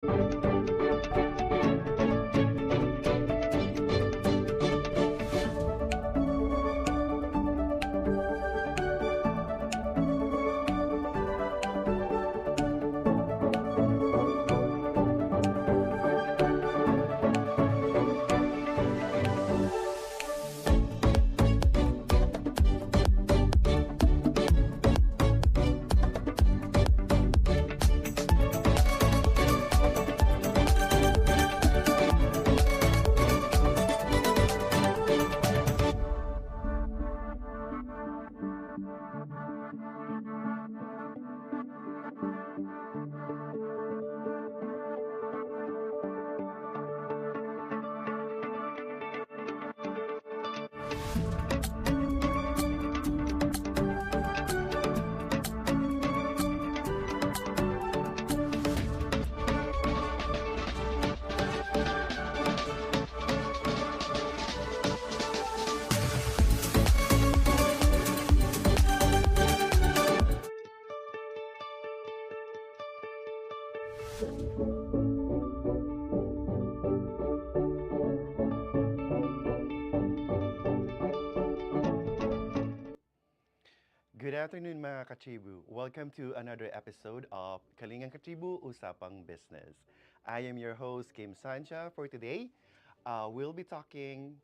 Good afternoon mga kachibu. Welcome to another episode of Kalingang Kachibu, Usapang Business. I am your host, Kim Sancha. For today, we'll be talking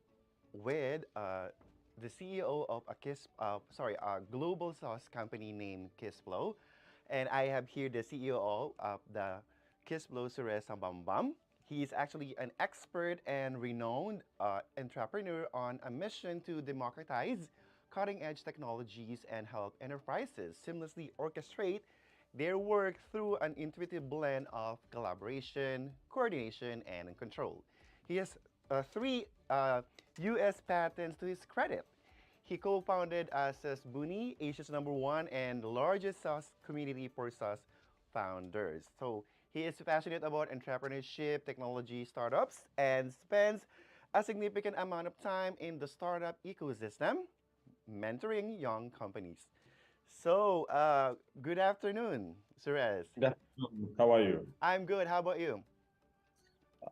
with the CEO of a global sauce company named Kissflow. And I have here the CEO of the Kissflow, Suresh Sambandam. He is actually an expert and renowned entrepreneur on a mission to democratize cutting-edge technologies and help enterprises seamlessly orchestrate their work through an intuitive blend of collaboration, coordination, and control. He has three U.S. patents to his credit. He co-founded Asas Buni, Asia's #1 and largest SaaS community for SaaS founders. So he is passionate about entrepreneurship, technology, startups, and spends a significant amount of time in the startup ecosystem, mentoring young companies. So, good afternoon, Suresh. Good afternoon. How are you? I'm good. How about you?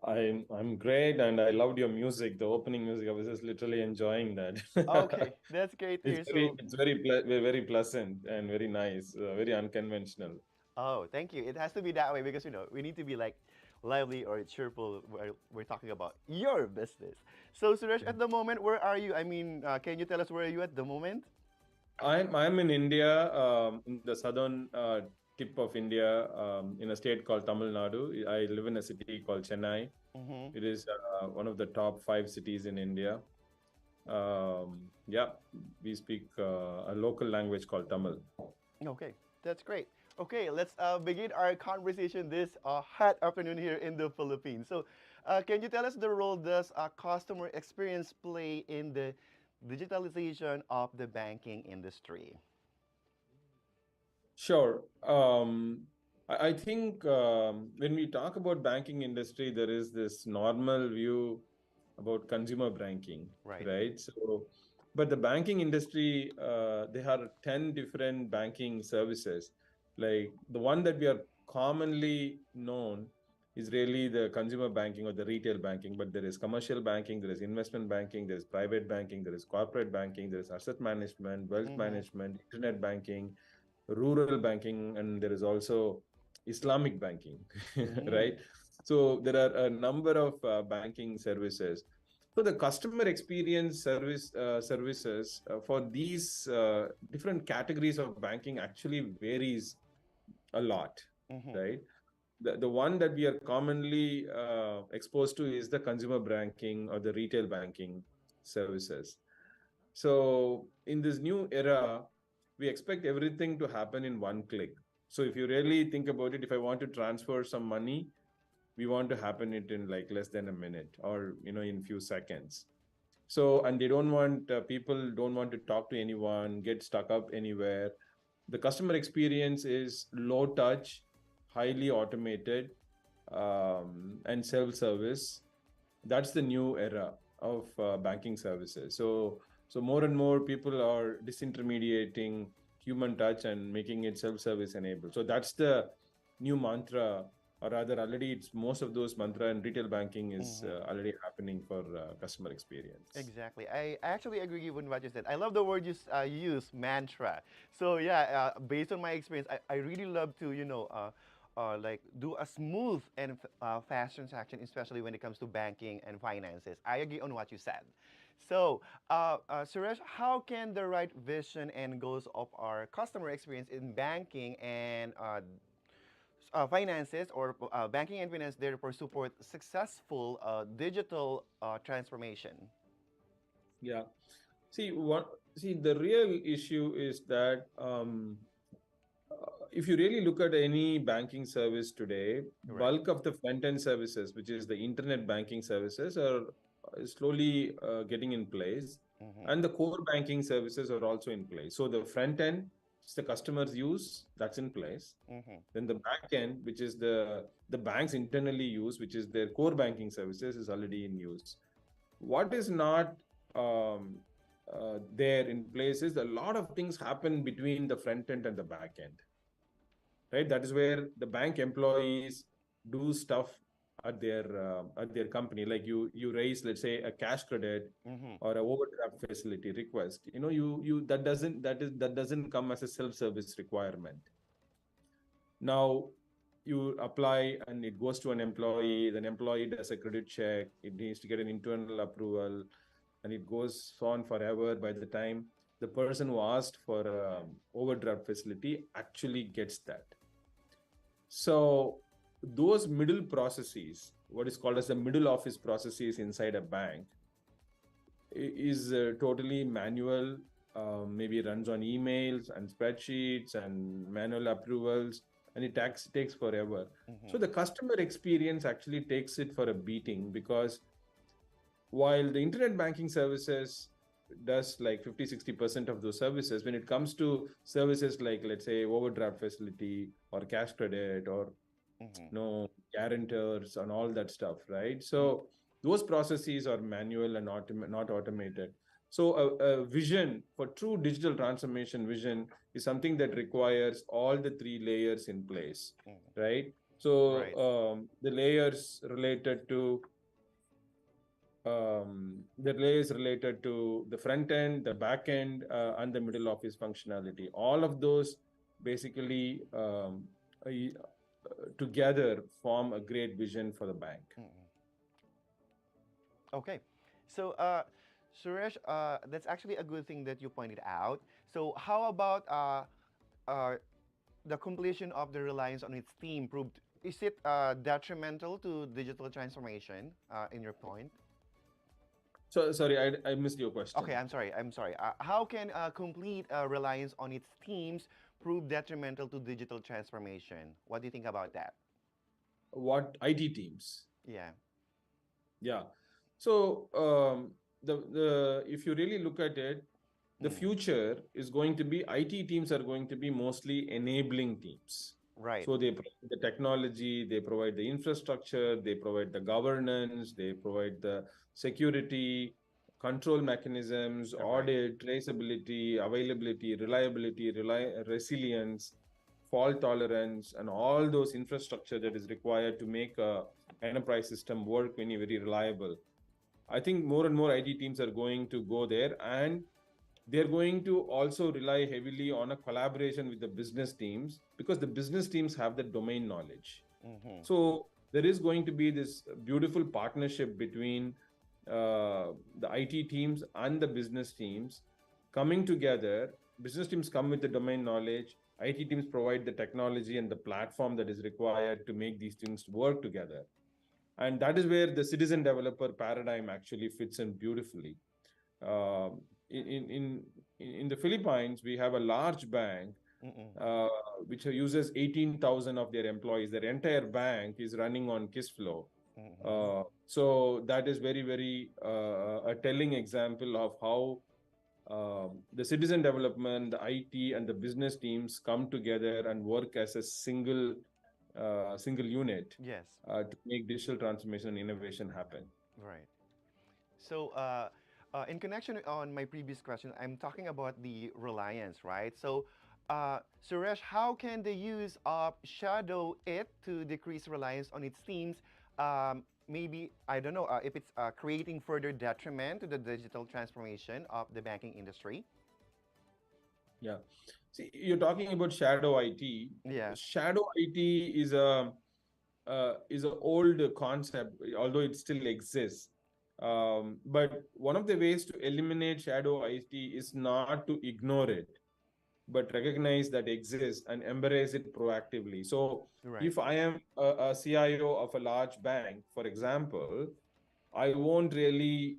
I'm great, and I loved your music, the opening music. I was just literally enjoying that. Okay, that's great to hear. So, It's very pleasant and very nice, very unconventional. oh, thank you. It has to be that way because we need to be like lively or cheerful while we're talking about your business. So, Suresh, at the moment, where are you? I mean, can you tell us where are you at the moment? I'm in India, in the southern tip of India, in a state called Tamil Nadu. I live in a city called Chennai. Mm-hmm. It is one of the top 5 cities in India. Yeah, we speak a local language called Tamil. Okay, that's great. Okay, let's begin our conversation this hot afternoon here in the Philippines. So, can you tell us the role does customer experience play in the digitalization of the banking industry? Sure. I think when we talk about banking industry, there is this normal view about consumer banking, Right. right? So, but the banking industry, there are 10 different banking services. Like the one that we are commonly known is really the consumer banking or the retail banking, but there is commercial banking, there is investment banking, there is private banking, there is corporate banking, there is asset management, wealth Mm-hmm. management, internet banking, rural banking, and there is also Islamic banking, Mm-hmm. right? So there are a number of banking services. So the customer experience services for these different categories of banking actually varies a lot, Mm-hmm. right? The one that we are commonly exposed to is the consumer banking or the retail banking services. So in this new era, we expect everything to happen in one click. So if you really think about it, if I want to transfer some money, we want to happen it in like less than a minute or in few seconds. So and they don't want people don't want to talk to anyone, get stuck up anywhere. The customer experience is low touch, highly automated, and self-service. That's the new era of banking services. So more and more people are disintermediating human touch and making it self-service enabled. So that's the new mantra or rather already it's most of those mantra and retail banking is Mm-hmm. already happening for customer experience. Exactly. I actually agree with what you said. I love the word you use, mantra. So yeah, based on my experience, I really love to, like do a smooth and fast transaction, especially when it comes to banking and finances. I agree on what you said. So, Suresh, how can the right vision and goals of our customer experience in banking and finances or banking and finance therefore support successful digital transformation? Yeah. See, the real issue is that if you really look at any banking service today, Right. bulk of the front end services, which is the internet banking services, are slowly getting in place, Mm-hmm. and the core banking services are also in place. So the front end, which the customers use, that's in place. Mm-hmm. Then the back end, which is the banks internally use, which is their core banking services, is already in use. What is not um, there in place is a lot of things happen between the front end and the back end, right? That is where the bank employees do stuff at their company. Like you raise, let's say, a cash credit Mm-hmm. or a overdraft facility request. You that doesn't come as a self-service requirement. Now you apply and it goes to an employee. Then employee does a credit check. It needs to get an internal approval, and it goes on forever. By the time the person who asked for overdraft facility actually gets that, so those middle processes, what is called as the middle office processes inside a bank, is totally manual. Maybe runs on emails and spreadsheets and manual approvals, and it takes forever. Mm-hmm. So the customer experience actually takes it for a beating, because while the internet banking services does like 50-60% of those services, when it comes to services like, let's say, overdraft facility or cash credit or Mm-hmm. guarantors and all that stuff, right? Mm-hmm. So those processes are manual and not automated. So a vision for true digital transformation vision is something that requires all the three layers in place, Mm-hmm. right? So Right. the layers related to the front end, the back end, and the middle office functionality. All of those basically together form a great vision for the bank. Mm-hmm. Okay. So, Suresh, that's actually a good thing that you pointed out. So, how about uh, the completion of the reliance on its team proved? Is it detrimental to digital transformation? In your point. So sorry, I missed your Okay, question. I'm sorry. I'm sorry. How can complete reliance on its teams prove detrimental to digital transformation? What do you think about that? What IT teams? Yeah. Yeah. So the if you really look at it, the Mm. future is going to be IT teams are going to be mostly enabling teams. Right. So they provide the technology, they provide the infrastructure, they provide the governance, they provide the security, control mechanisms, Right. audit, traceability, availability, reliability, resilience, fault tolerance, and all those infrastructure that is required to make a enterprise system work very reliable. I think more and more IT teams are going to go there, and they're going to also rely heavily on a collaboration with the business teams, because the business teams have the domain knowledge. Mm-hmm. So there is going to be this beautiful partnership between the IT teams and the business teams coming together. Business teams come with the domain knowledge. IT teams provide the technology and the platform that is required to make these things work together. And that is where the citizen developer paradigm actually fits in beautifully. Um, in the Philippines, we have a large bank Mm-mm. uh, which uses 18,000 of their employees. Their entire bank is running on Kissflow. Mm-hmm. So that is very a telling example of how the citizen development, the IT, and the business teams come together and work as a single unit Yes. to make digital transformation and innovation happen. Right. So, in connection on my previous question, I'm talking about the reliance, right? So, Suresh, how can the use of shadow it to decrease reliance on its teams? Maybe, I don't know, if it's creating further detriment to the digital transformation of the banking industry? Yeah. See, you're talking about shadow IT. Yeah, Shadow IT is a old concept, although it still exists. But one of the ways to eliminate shadow IT is not to ignore it, but recognize that exists and embrace it proactively. So, right. if I am a CIO of a large bank, for example, I won't really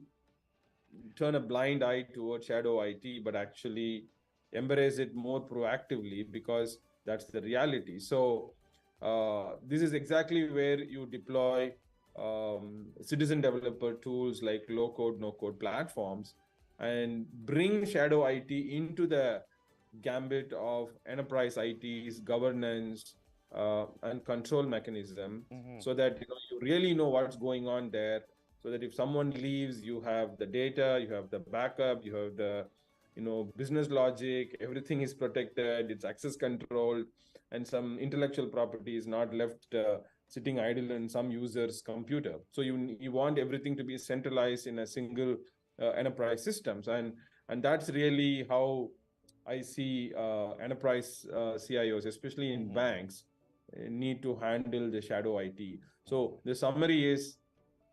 turn a blind eye towards shadow IT, but actually embrace it more proactively because that's the reality. So, this is exactly where you deploy citizen developer tools like low code, no code platforms and bring shadow IT into the gambit of enterprise IT's governance and control mechanism Mm-hmm. so that you really know what's going on there, so that if someone leaves, you have the data, you have the backup, you have the business logic, everything is protected, it's access controlled, and some intellectual property is not left sitting idle in some user's computer. So you want everything to be centralized in a single enterprise systems, and that's really how I see enterprise CIOs, especially in Mm-hmm. banks, need to handle the shadow IT. So the summary is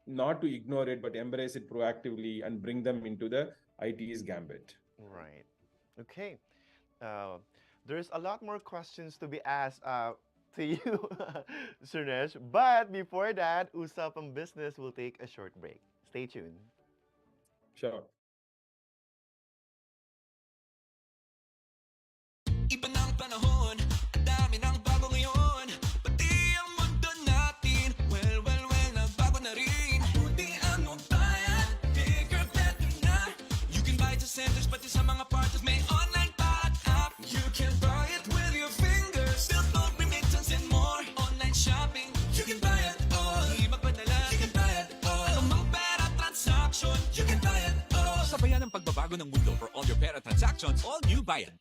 not to ignore it, but embrace it proactively and bring them into the IT's gambit. Right. Okay. Uh, there's a lot more questions to be asked to you, Suresh. But before that, Usapang Business will take a short break. Stay tuned. Sure. Iba ng panahon, ang dami ng bago ngayon. Pati ang mundo natin, well, nagbago na rin. Buti ang bayan, bigger, better na. You can buy to centers, pati sa mga parties may online pa at app. You can buy it with your fingers, still phone remittance and more. Online shopping, you can buy it all. Di magpadala, you can buy it all. Ano mang pera transaction, you can buy it all. Sabayan ang pagbabago ng mundo for all your pera transactions, all new Bayan.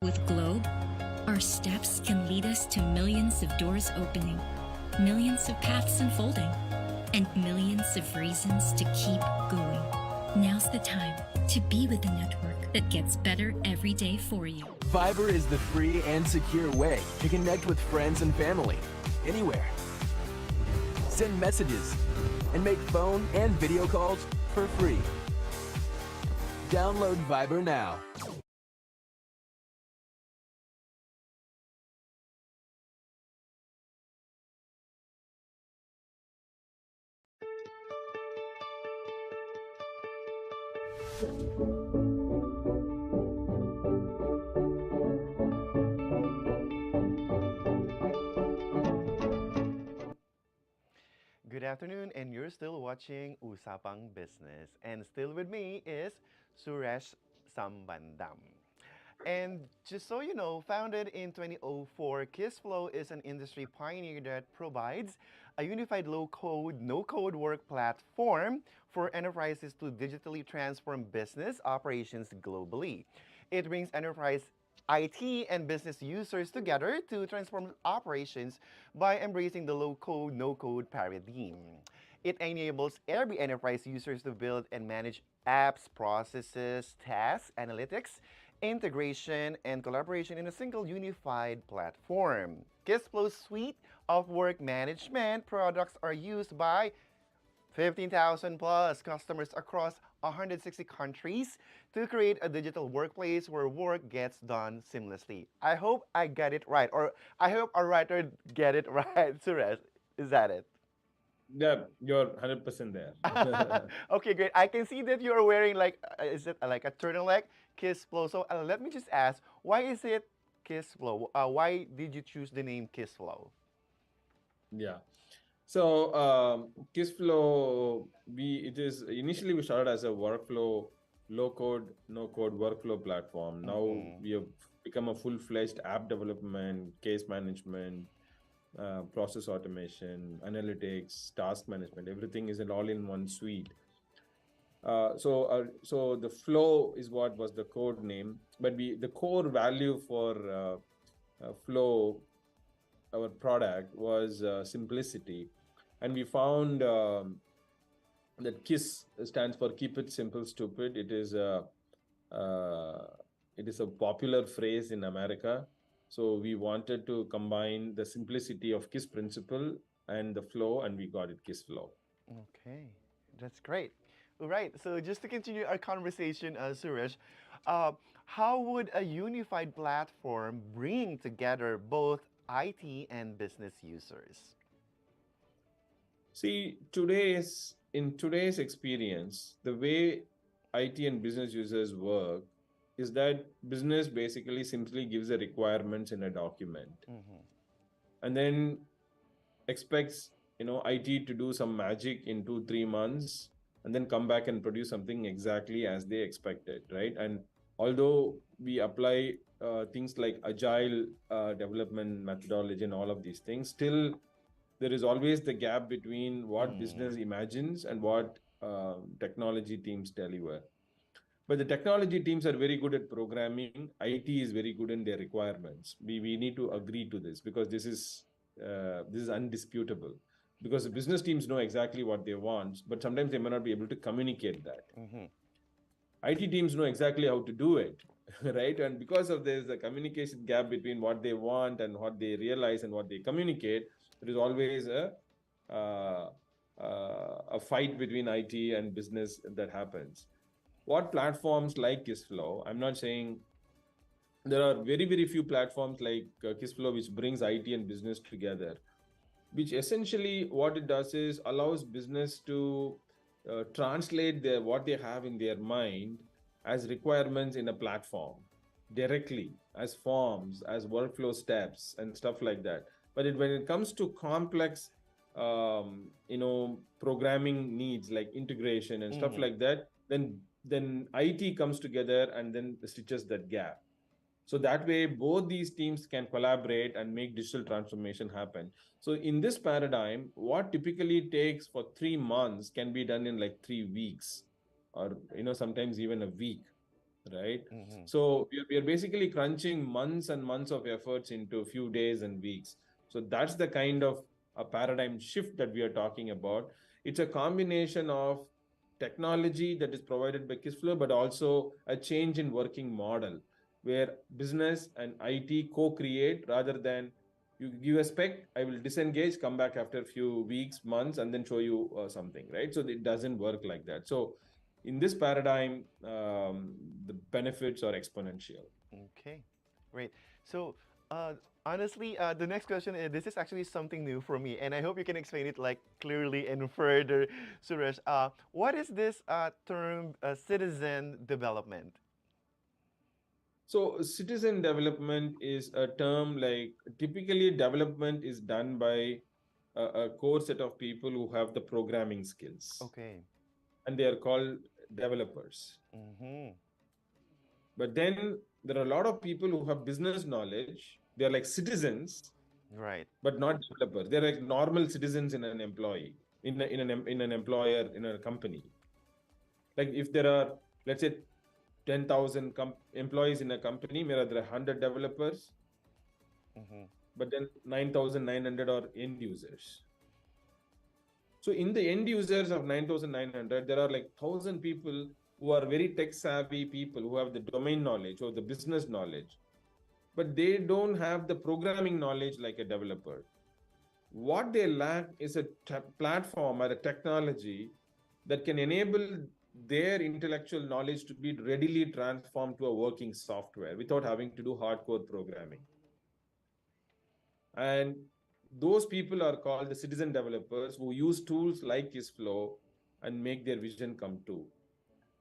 With Globe, our steps can lead us to millions of doors opening, millions of paths unfolding, and millions of reasons to keep going. Now's the time to be with a network that gets better every day for you. Fiber is the free and secure way to connect with friends and family anywhere. Send messages and make phone and video calls for free. Download Viber now. Good afternoon, and you're still watching Usapang Business. And still with me is Suresh Sambandam. And just so you know, founded in 2004, Kissflow is an industry pioneer that provides a unified low-code, no-code work platform for enterprises to digitally transform business operations globally. It brings enterprise IT and business users together to transform operations by embracing the low code, no code paradigm. It enables every enterprise users to build and manage apps, processes, tasks, analytics, integration, and collaboration in a single unified platform. Kissflow's suite of work management products are used by 15,000 plus customers across 160 countries to create a digital workplace where work gets done seamlessly. I hope I get it right, or I hope our writer get it right, Suresh. Is that it? Yeah, you're 100% there. Okay, great. I can see that you are wearing like, is it like a turtleneck, Kiss Flow? So let me just ask, why is it Kiss Flow? Why did you choose the name Kiss Flow? Yeah. So Kissflow, it is initially we started as a workflow, low code, no code workflow platform. Now we have become a full-fledged app development, case management, process automation, analytics, task management. Everything is an all-in-one suite. So the flow is what was the code name, but the core value for Flow, our product, was simplicity, and we found that KISS stands for Keep It Simple Stupid. It is a popular phrase in America. So we wanted to combine the simplicity of KISS principle and the flow, and we got it Kissflow. Okay, that's great. All right, so just to continue our conversation, Suresh, how would a unified platform bring together both IT and business users? See, in today's experience, the way IT and business users work is that business basically simply gives the requirements in a document, and then expects IT to do some magic in 2-3 months, and then come back and produce something exactly as they expected, right? And although we apply things like agile development methodology and all of these things, still there is always the gap between what business imagines and what technology teams deliver. But the technology teams are very good at programming. IT is very good in their requirements. We need to agree to this, because this is undisputable. Because the business teams know exactly what they want, but sometimes they may not be able to communicate that. IT teams know exactly how to do it, right? And because of there's a communication gap between what they want and what they realize and what they communicate, there is always a fight between IT and business that happens. What platforms like Kissflow, I'm not saying there are very, very few platforms like Kissflow which brings IT and business together, which essentially what it does is allows business to translate what they have in their mind as requirements in a platform directly, as forms, as workflow steps and stuff like that. But when it comes to complex programming needs like integration and stuff like that, then IT comes together and then stitches that gap. So that way, both these teams can collaborate and make digital transformation happen. So in this paradigm, what typically takes for 3 months can be done in like 3 weeks, or sometimes even a week, right? So we are basically crunching months and months of efforts into a few days and weeks. So that's the kind of a paradigm shift that we are talking about. It's a combination of technology that is provided by Kissflow, but also a change in working model, where business and IT co-create rather than you give a spec, I will disengage, come back after a few weeks, months, and then show you something, right? So it doesn't work like that. So in this paradigm, the benefits are exponential. Okay, great. So honestly, the next question is, this is actually something new for me, and I hope you can explain it like clearly and further, Suresh. What is this term citizen development? So citizen development is a term like typically development is done by a core set of people who have the programming skills. Okay. And they are called developers. But then there are a lot of people who have business knowledge. They are like citizens, Right. but not developers. They're like normal citizens in an employee, in an employer, in a company. Like if there are, let's say, 10,000 employees in a company, there are 100 developers, Mm-hmm. but then 9,900 are end users. So in the end users of 9,900, there are like 1,000 people who are very tech savvy people who have the domain knowledge or the business knowledge, but they don't have the programming knowledge like a developer. What they lack is a platform or a technology that can enable their intellectual knowledge to be readily transformed to a working software without having to do hardcore programming. And those people are called the citizen developers who use tools like Kissflow and make their vision come true.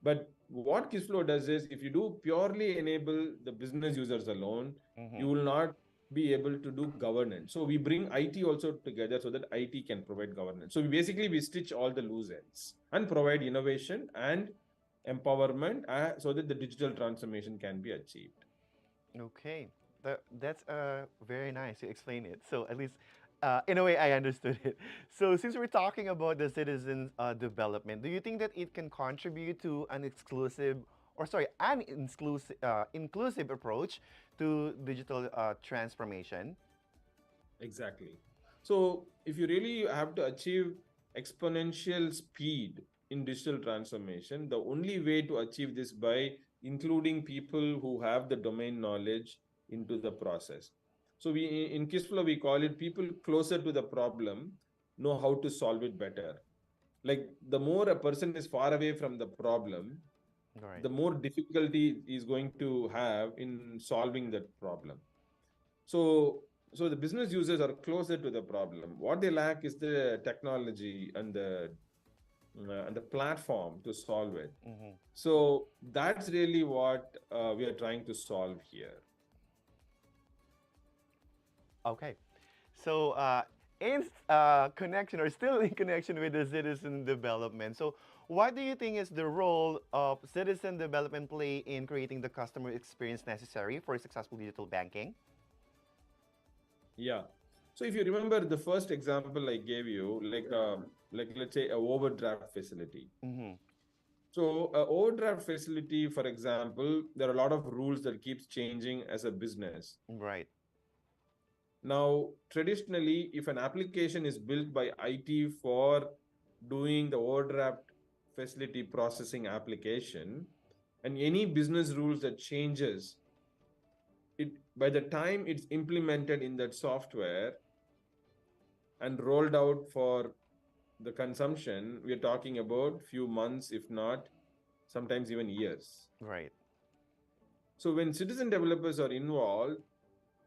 But what Kissflow does is, if you do purely enable the business users alone, you will not be able to do governance. So we bring IT also together so that IT can provide governance. So we stitch all the loose ends and provide innovation and empowerment so that the digital transformation can be achieved. Okay, that's very nice. You explain it. So at least, in a way, I understood it. So since we're talking about the citizen development, do you think that it can contribute to an exclusive, or sorry, an inclusive approach to digital transformation? Exactly. So if you really have to achieve exponential speed in digital transformation, the only way to achieve this by including people who have the domain knowledge into the process. So we in Kissflow we call it people closer to the problem know how to solve it better. Like the more a person is far away from the problem, Right. the more difficulty is going to have in solving that problem. So the business users are closer to the problem. What they lack is the technology and the platform to solve it. Mm-hmm. So that's really what we are trying to solve here. Okay. So, in connection or still in connection with the citizen development, so what do you think is the role of citizen development play in creating the customer experience necessary for successful digital banking? Yeah. So if you remember the first example I gave you, like let's say a overdraft facility. Mm-hmm. So a overdraft facility, for example, there are a lot of rules that keeps changing as a business. Right. Now, traditionally, if an application is built by IT for doing the overdraft facility processing application, and any business rules that changes, it by the time it's implemented in that software and rolled out for the consumption, we're talking about few months, if not sometimes even years. Right. So when citizen developers are involved,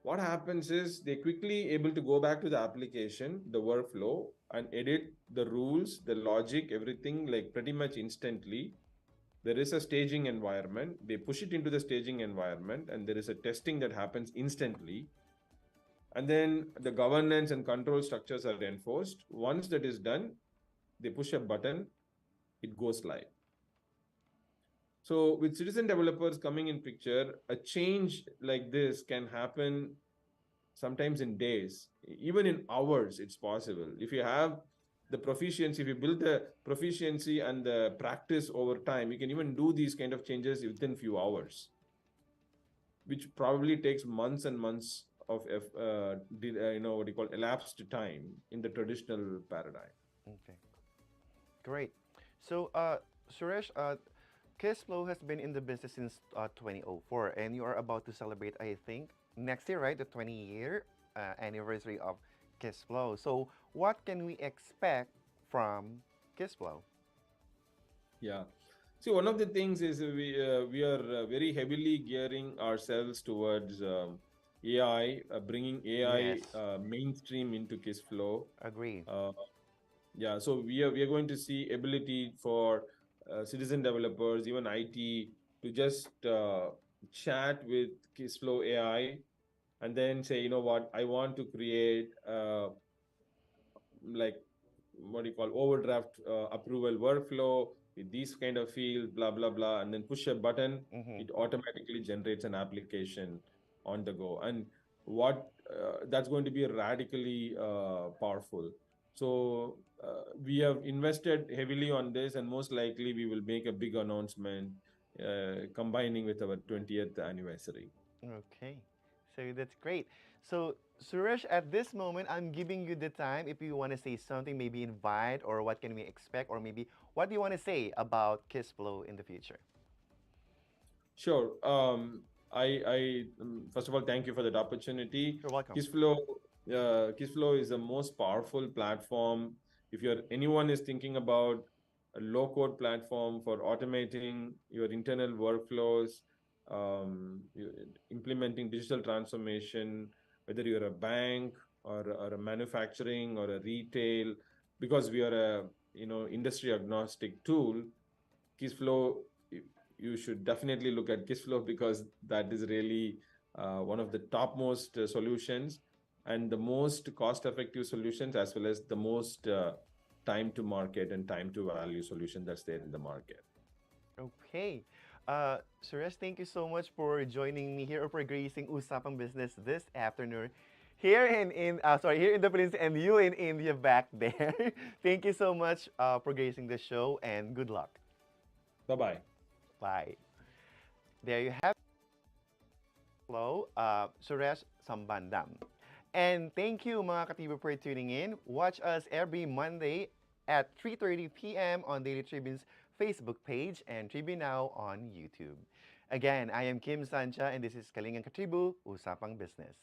what happens is they quickly able to go back to the application, the workflow, and edit the rules, the logic, everything like pretty much instantly. There is a staging environment. They push it into the staging environment, and there is a testing that happens instantly. And then the governance and control structures are enforced. Once that is done, they push a button, it goes live. So with citizen developers coming in picture, a change like this can happen sometimes in days, even in hours, it's possible. If you have the proficiency, if you build the proficiency and the practice over time, you can even do these kind of changes within few hours, which probably takes months and months of what you call elapsed time in the traditional paradigm. Okay. Great. So, Suresh, Kissflow has been in the business since 2004, and you are about to celebrate, I think, next year, right? The 20-year anniversary of Kissflow. So, what can we expect from Kissflow? Yeah. See, one of the things is we are very heavily gearing ourselves towards AI, bringing AI Yes. mainstream into Kissflow. Agree. Yeah, so we are going to see ability for citizen developers, even IT, to just chat with Kissflow AI and then say, you know what, I want to create like what do you call overdraft approval workflow with these kind of fields, blah blah blah, and then push a button, Mm-hmm. it automatically generates an application on the go, and what that's going to be radically powerful. So we have invested heavily on this, and most likely we will make a big announcement combining with our 20th anniversary. Okay, so that's great. So, Suresh, at this moment, I'm giving you the time if you want to say something, maybe invite, or what can we expect, or maybe what do you want to say about Kissflow in the future? Sure. First of all, thank you for that opportunity. You're welcome. Kissflow is the most powerful platform. If anyone is thinking about a low-code platform for automating your internal workflows, implementing digital transformation, whether you're a bank or a manufacturing or a retail, because we are a industry agnostic tool. Kissflow, you should definitely look at Kissflow because that is really one of the topmost solutions and the most cost-effective solutions, as well as the most time to market and time to value solution that's there in the market. Okay. Suresh, thank you so much for joining me here or for gracing Usapang Business this afternoon. Here here in the Philippines and you in India back there. Thank you so much for gracing the show and good luck. Bye-bye. Bye. There you have Hello, Suresh Sambandam. And thank you mga katibo for tuning in. Watch us every Monday at 3:30 p.m. on Daily Tribune's Facebook page and Tribune Now on YouTube. Again, I am Kim Sancha and this is Kalingang Katribu, Usapang Business.